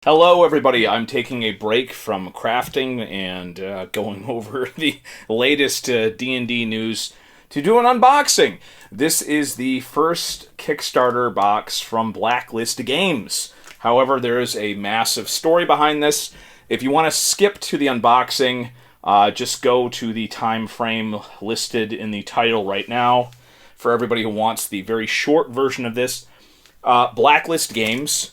Hello, everybody. I'm taking a break from crafting and going over the latest D&D news to do an unboxing. This is the first Kickstarter box from Blacklist Games. However, there is a massive story behind this. If you want to skip to the unboxing, just go to the time frame listed in the title right now. For everybody who wants the very short version of this, Blacklist Games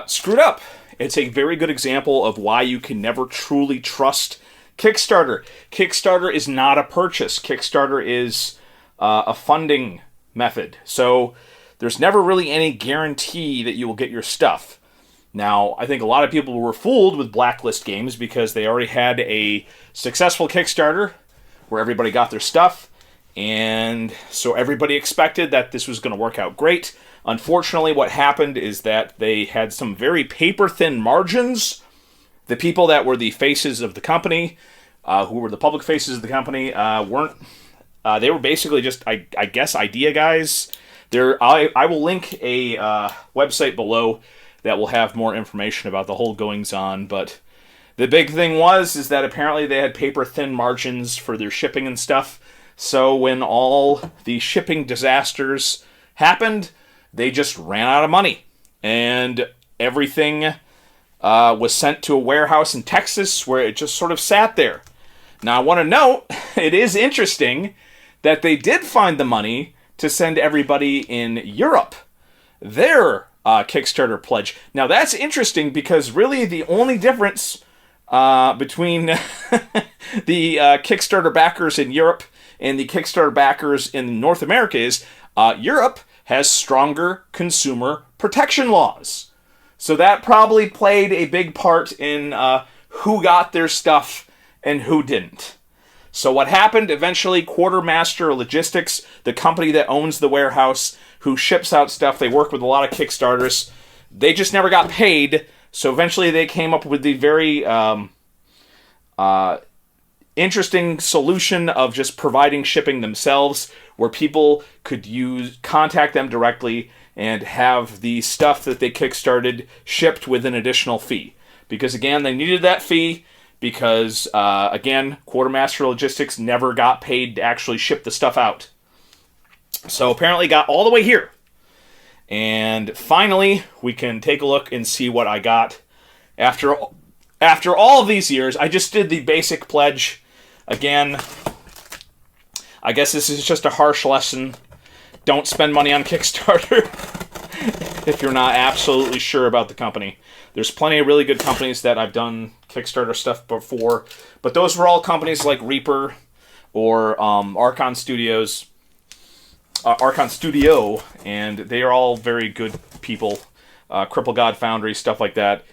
screwed up. It's a very good example of why you can never truly trust Kickstarter. Kickstarter is not a purchase. Kickstarter is a funding method. So there's never really any guarantee that you will get your stuff. Now, I think a lot of people were fooled with Blacklist Games because they already had a successful Kickstarter where everybody got their stuff. And so everybody expected that this was going to work out great. Unfortunately, what happened is that they had some very paper-thin margins. The people that were the faces of the company, who were the public faces of the company, weren't. They were basically just, I guess, idea guys. I will link a website below that will have more information about the whole goings-on. But the big thing is that apparently they had paper-thin margins for their shipping and stuff. So when all the shipping disasters happened, they just ran out of money. And everything was sent to a warehouse in Texas where it just sort of sat there. Now, I want to note, it is interesting that they did find the money to send everybody in Europe their Kickstarter pledge. Now, that's interesting because really the only difference between the Kickstarter backers in Europe and the Kickstarter backers in North America is Europe has stronger consumer protection laws. So that probably played a big part in who got their stuff and who didn't. So what happened, eventually Quartermaster Logistics, the company that owns the warehouse, who ships out stuff, they work with a lot of Kickstarters, they just never got paid. So eventually they came up with the very interesting solution of just providing shipping themselves, where people could contact them directly and have the stuff that they kickstarted shipped with an additional fee. Because again, they needed that fee because again, Quartermaster Logistics never got paid to actually ship the stuff out. So apparently got all the way here. And finally, we can take a look and see what I got. After all of these years, I just did the basic pledge. Again, I guess this is just a harsh lesson. Don't spend money on Kickstarter if you're not absolutely sure about the company. There's plenty of really good companies that I've done Kickstarter stuff before, but those were all companies like Reaper or Archon Studio, and they are all very good people. Cripple God Foundry, stuff like that.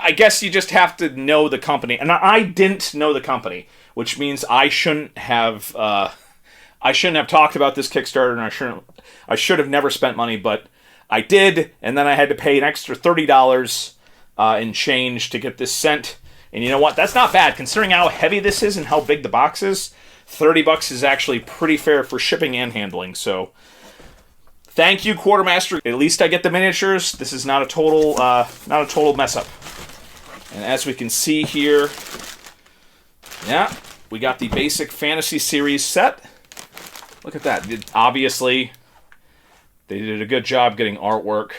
I guess you just have to know the company, and I didn't know the company, which means I shouldn't have talked about this Kickstarter, and I should have never spent money, but I did, and then I had to pay an extra $30 in change to get this sent. And you know what? That's not bad considering how heavy this is and how big the box is. $30 is actually pretty fair for shipping and handling. So, thank you, Quartermaster. At least I get the miniatures. This is not a total mess up. And as we can see here, yeah, we got the basic Fantasy Series set. Look at that. Obviously, they did a good job getting artwork.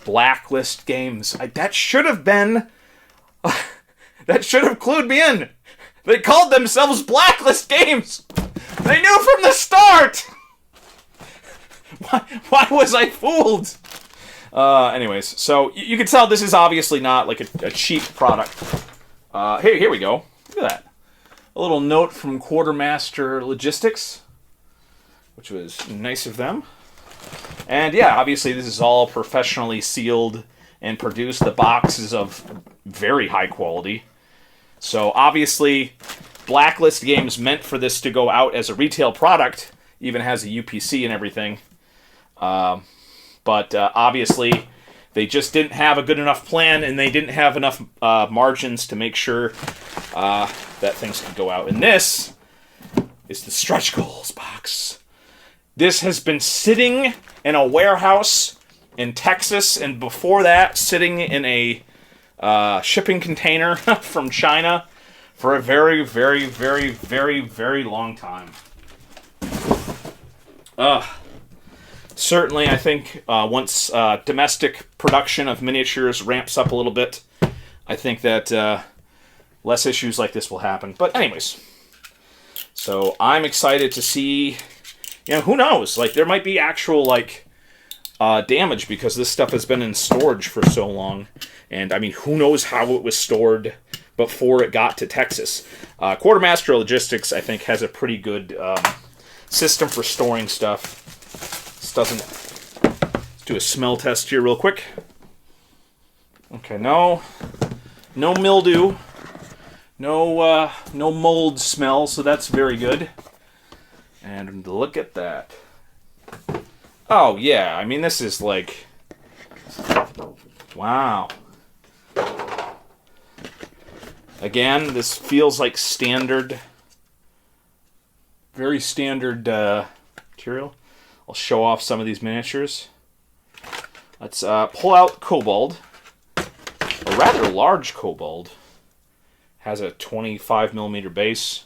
Blacklist Games. That should have clued me in. They called themselves Blacklist Games. They knew from the start. Why was I fooled? Anyways, so you can tell this is obviously not like a cheap product. Here we go. Look at that. A little note from Quartermaster Logistics, which was nice of them. And yeah, obviously this is all professionally sealed and produced. The box is of very high quality. So obviously, Blacklist Games meant for this to go out as a retail product, even has a UPC and everything. But obviously, they just didn't have a good enough plan, and they didn't have enough margins to make sure that things could go out. And this is the Stretch Goals box. This has been sitting in a warehouse in Texas, and before that, sitting in a shipping container from China for a very, very, very, very, very long time. Certainly, I think once domestic production of miniatures ramps up a little bit, I think that less issues like this will happen. But anyways, so I'm excited to see, who knows? Like, there might be actual, damage because this stuff has been in storage for so long. And, I mean, who knows how it was stored before it got to Texas. Quartermaster Logistics, I think, has a pretty good system for storing stuff. This doesn't... Let's do a smell test here real quick. Okay, no mildew. No mold smell, so that's very good. And look at that. Oh, yeah, I mean, this is like... Wow. Again, this feels like standard... Very standard material. I'll show off some of these miniatures. Let's pull out Kobold. A rather large Kobold. Has a 25mm base.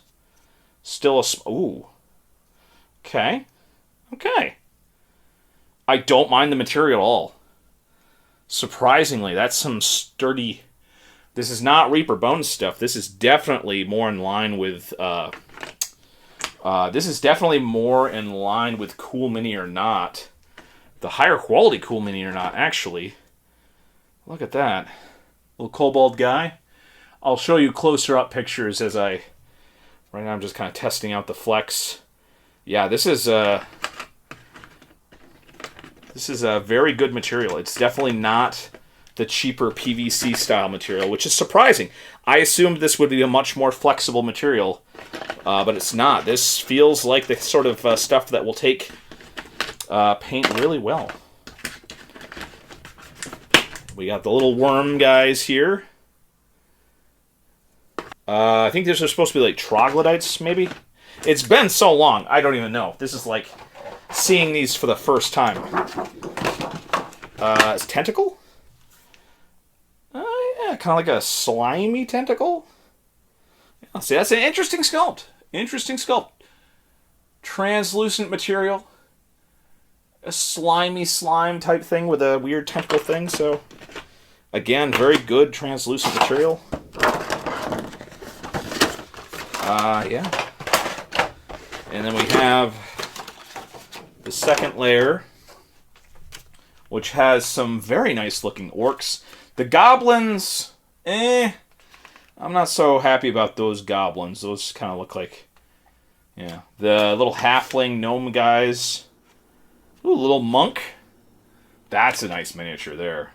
Still a... Ooh. Okay. Okay. I don't mind the material at all. Surprisingly, that's some sturdy... This is not Reaper Bones stuff. This is definitely more in line with... this is definitely more in line with Cool Mini or Not. The higher quality Cool Mini or Not, actually. Look at that. Little Kobold guy. I'll show you closer up pictures as I... Right now I'm just kind of testing out the flex. Yeah, this is a very good material. It's definitely not the cheaper PVC style material, which is surprising. I assumed this would be a much more flexible material, but it's not. This feels like the sort of stuff that will take paint really well. We got the little worm guys here. I think these are supposed to be like troglodytes, maybe? It's been so long, I don't even know. This is like seeing these for the first time. It's tentacle? Yeah, kind of like a slimy tentacle. Yeah, see, that's an interesting sculpt. Interesting sculpt. Translucent material. A slimy slime type thing with a weird tentacle thing, so... Again, very good translucent material. Yeah. And then we have the second layer, which has some very nice looking orcs. The goblins, I'm not so happy about those goblins. Those kind of look like, yeah. The little halfling gnome guys. Ooh, little monk. That's a nice miniature there.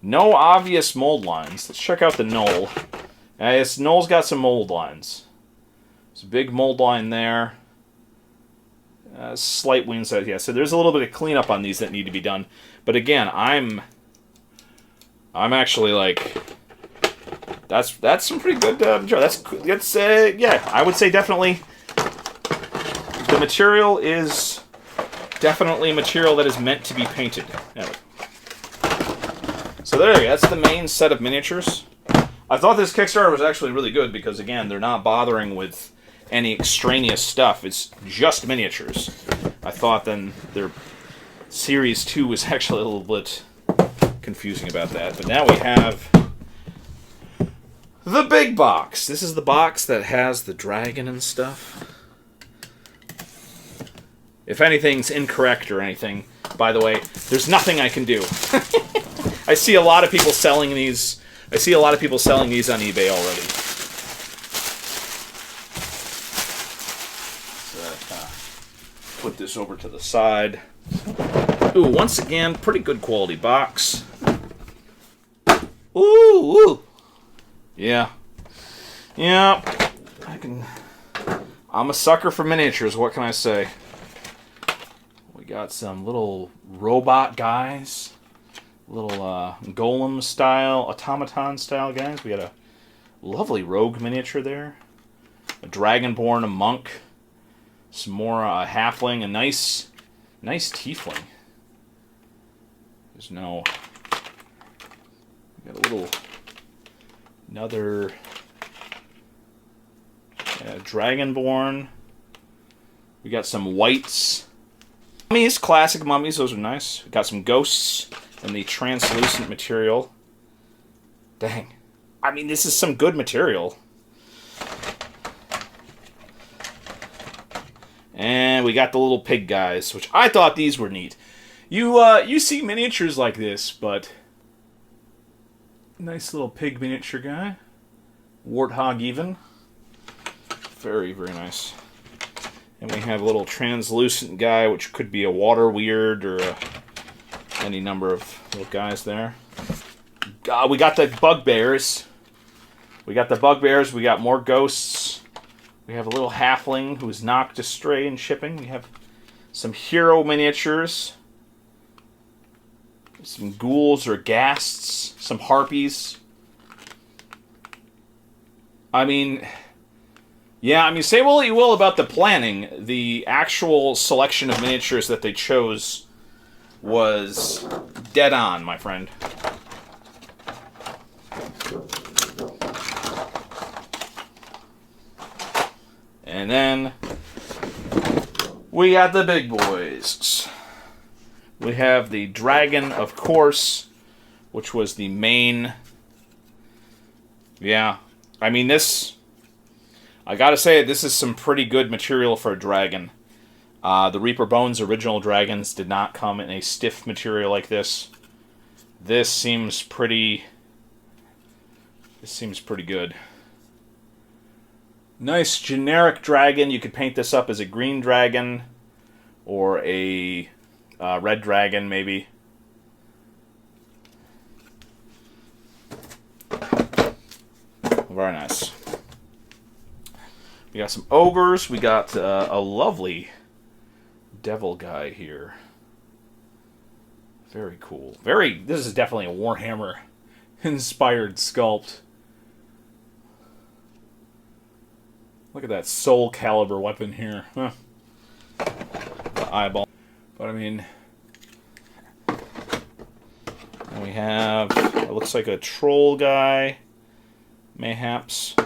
No obvious mold lines. Let's check out the knoll. Yes, knoll's got some mold lines. There's a big mold line there. Slight wing set, yeah. So there's a little bit of cleanup on these that need to be done. But again, I'm actually like, that's some pretty good material. That's yeah. I would say definitely the material is definitely material that is meant to be painted. Yeah. So there you go. That's the main set of miniatures. I thought this Kickstarter was actually really good because, again, they're not bothering with any extraneous stuff. It's just miniatures. I thought then their Series 2 was actually a little bit confusing about that. But now we have the big box. This is the box that has the dragon and stuff. If anything's incorrect or anything, by the way, there's nothing I can do. I see a lot of people selling these... I see a lot of people selling these on eBay already. So, put this over to the side. Ooh, once again, pretty good quality box. Ooh, ooh. Yeah. Yeah. I'm a sucker for miniatures, what can I say? We got some little robot guys. Little golem style, automaton style guys. We got a lovely rogue miniature there. A dragonborn, a monk. Some more halfling, a nice tiefling. There's no... We got a little... Another... Dragonborn. We got some whites. Mummies, classic mummies, those are nice. We got some ghosts in the translucent material. Dang. I mean, this is some good material. And we got the little pig guys, which I thought these were neat. You see miniatures like this, but... Nice little pig miniature guy. Warthog even. Very, very nice. And we have a little translucent guy, which could be a water weird or any number of little guys there. We got the bugbears. We got more ghosts. We have a little halfling who's knocked astray in shipping. We have some hero miniatures. Some ghouls or ghasts. Some harpies. I mean... Yeah, I mean, say what you will about the planning. The actual selection of miniatures that they chose was dead on, my friend. And then we got the big boys. We have the dragon, of course, which was the main... Yeah, I mean, this... I gotta say, this is some pretty good material for a dragon. The Reaper Bones original dragons did not come in a stiff material like this. This seems pretty good. Nice generic dragon. You could paint this up as a green dragon or a red dragon, maybe. Very nice. We got some ogres. We got a lovely devil guy here. Very cool. This is definitely a Warhammer inspired sculpt. Look at that Soul Calibur weapon here. Huh. The eyeball. But I mean... And we have... It looks like a troll guy. Mayhaps.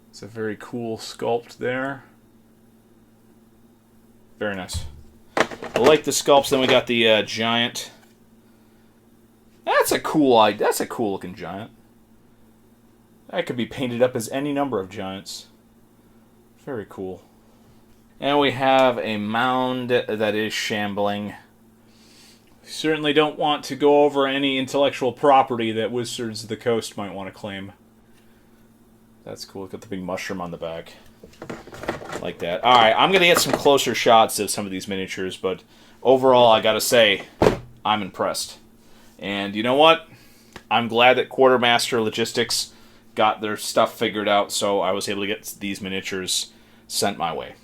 It's a very cool sculpt there. Very nice. I like the sculpts. Then we got the giant. That's a cool looking giant. That could be painted up as any number of giants. Very cool. And we have a mound that is shambling. Certainly don't want to go over any intellectual property that Wizards of the Coast might want to claim. That's cool. Got the big mushroom on the back. Like that. Alright, I'm going to get some closer shots of some of these miniatures, but overall, I gotta say, I'm impressed. And you know what? I'm glad that Quartermaster Logistics got their stuff figured out, so I was able to get these miniatures sent my way.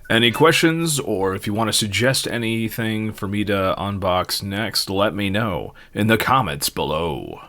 Any questions, or if you want to suggest anything for me to unbox next, let me know in the comments below.